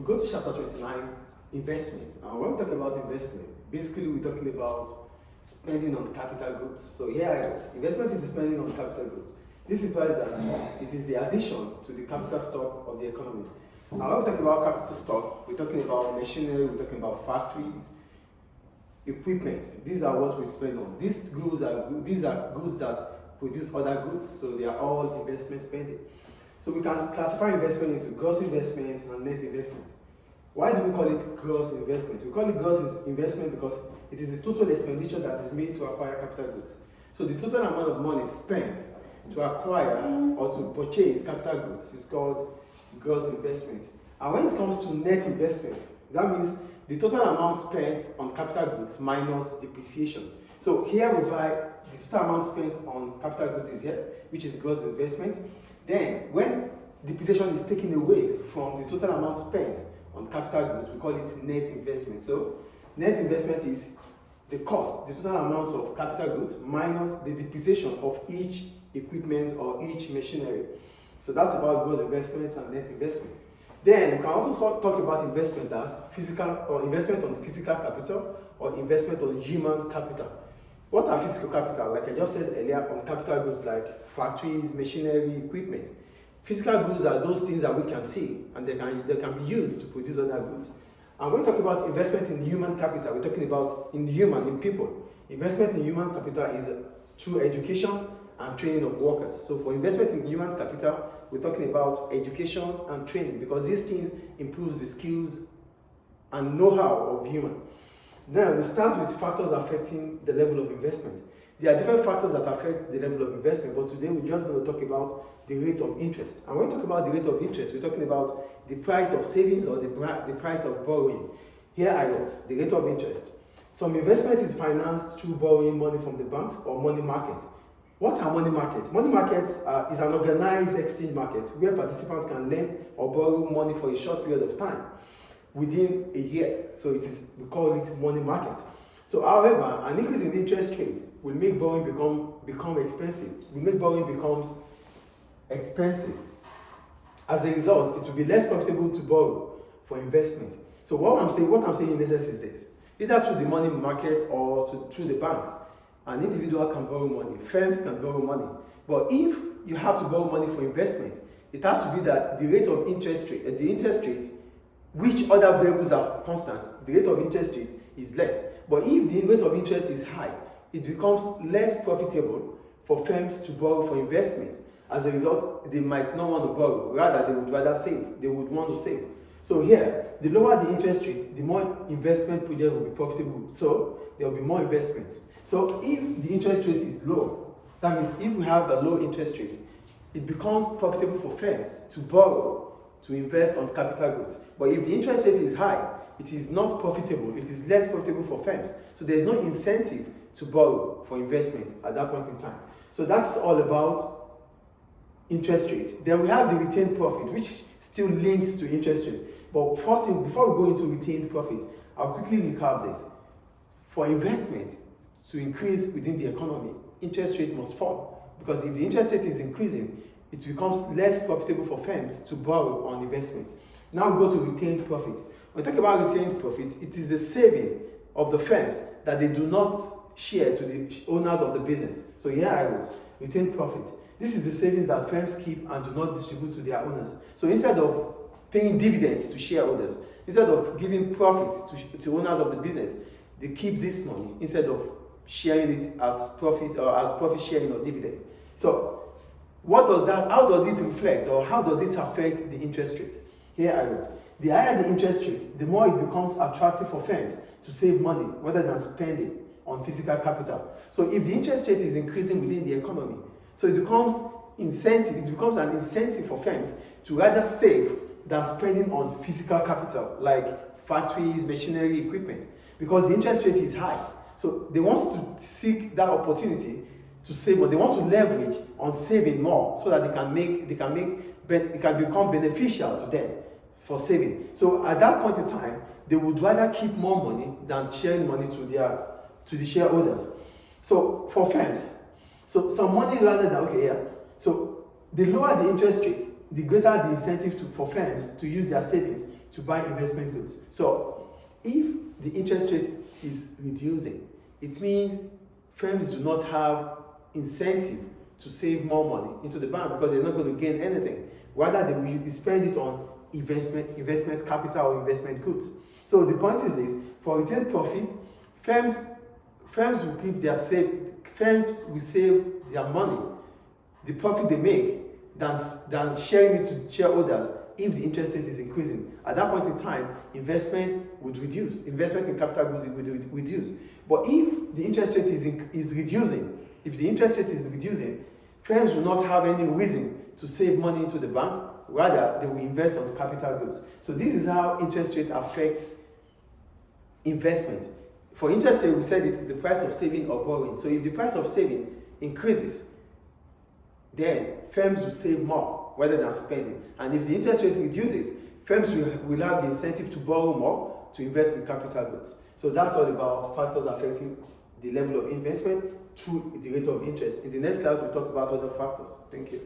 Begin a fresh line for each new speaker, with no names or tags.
go to chapter 29, investment. And when we talk about investment, basically we're talking about spending on capital goods. So here I wrote, investment is the spending on capital goods. This implies that it is the addition to the capital stock of the economy. And when we talk about capital stock, we're talking about machinery, we're talking about factories, equipment. These are what we spend on. These goods are goods that produce other goods, so they are all investment spending. So we can classify investment into gross investment and net investment. Why do we call it gross investment? We call it gross investment because it is the total expenditure that is made to acquire capital goods. So the total amount of money spent to acquire or to purchase capital goods is called gross investment. And when it comes to net investment, that means the total amount spent on capital goods minus depreciation. So here we buy the total amount spent on capital goods is here, which is gross investment. Then when depreciation is taken away from the total amount spent on capital goods, we call it net investment. So net investment is the cost, the total amount of capital goods minus the depreciation of each equipment or each machinery. So that's about gross investment and net investment. Then we can also talk about investment as physical or investment on physical capital or investment on human capital. What are physical capital? Like I just said earlier, on capital goods like factories, machinery, equipment. Physical goods are those things that we can see and they can be used to produce other goods. And when we talk about investment in human capital, we're talking about in people. Investment in human capital is through education and training of workers. So for investment in human capital, we're talking about education and training because these things improves the skills and know-how of human. Now we start with factors affecting the level of investment. There are different factors that affect the level of investment, but today we're just going to talk about the rate of interest. And when we talk about the rate of interest, we're talking about the price of savings or the price of borrowing. Here I wrote the rate of interest. Some investment is financed through borrowing money from the banks or money markets. What are money markets? Money markets is an organized exchange market where participants can lend or borrow money for a short period of time within a year. So we call it money market. So however, an increase in interest rates will make borrowing become expensive. Will make borrowing becomes expensive. As a result, it will be less profitable to borrow for investment. So what I'm saying in essence is this: either through the money market or through the banks, an individual can borrow money, firms can borrow money. But if you have to borrow money for investment, it has to be that the rate of interest rate, which other variables are constant, the rate of interest rate is less. But if the rate of interest is high, it becomes less profitable for firms to borrow for investment. As a result, they might not want to borrow, rather they would rather save, they would want to save. So here, the lower the interest rate, the more investment project will be profitable, so there will be more investments. So if the interest rate is low, that means if we have a low interest rate, it becomes profitable for firms to borrow, to invest on capital goods. But if the interest rate is high, it is not profitable, it is less profitable for firms. So there is no incentive to borrow for investment at that point in time. So that's all about interest rate. Then we have the retained profit, which still links to interest rate. But first thing, before we go into retained profit, I'll quickly recap this. For investment to increase within the economy, interest rate must fall. Because if the interest rate is increasing, it becomes less profitable for firms to borrow on investment. Now we go to retained profit. When we talk about retained profit, it is the saving of the firms that they do not share to the owners of the business. So here I wrote, retained profit. This is the savings that firms keep and do not distribute to their owners. So instead of paying dividends to shareholders, instead of giving profit to owners of the business, they keep this money instead of sharing it as profit or as profit sharing or dividend. So how does it reflect or how does it affect the interest rate? Here I wrote, the higher the interest rate, the more it becomes attractive for firms to save money rather than spending on physical capital. So if the interest rate is increasing within the economy, so it becomes an incentive for firms to rather save than spending on physical capital like factories, machinery, equipment, because the interest rate is high. So they want to seek that opportunity to save more. They want to leverage on saving more so that it can become beneficial to them for saving. So at that point in time, they would rather keep more money than sharing money to the shareholders. So for firms, so some money rather than So the lower the interest rate, the greater the incentive for firms to use their savings to buy investment goods. So if the interest rate is reducing, it means firms do not have incentive to save more money into the bank because they're not going to gain anything. Rather, they will spend it on investment capital or investment goods. So the point is this: for retained profits, firms will keep their firms will save their money, the profit they make, than sharing it to shareholders if the interest rate is increasing. At that point in time, investment would reduce. Investment in capital goods would reduce. But if the interest rate is reducing, firms will not have any reason to save money into the bank. Rather, they will invest on capital goods. So this is how interest rate affects investment. For interest rate, we said it is the price of saving or borrowing. So if the price of saving increases, then firms will save more rather than spending. And if the interest rate reduces, firms will have the incentive to borrow more to invest in capital goods. So that's all about factors affecting the level of investment through the rate of interest. In the next class, we'll talk about other factors. Thank you.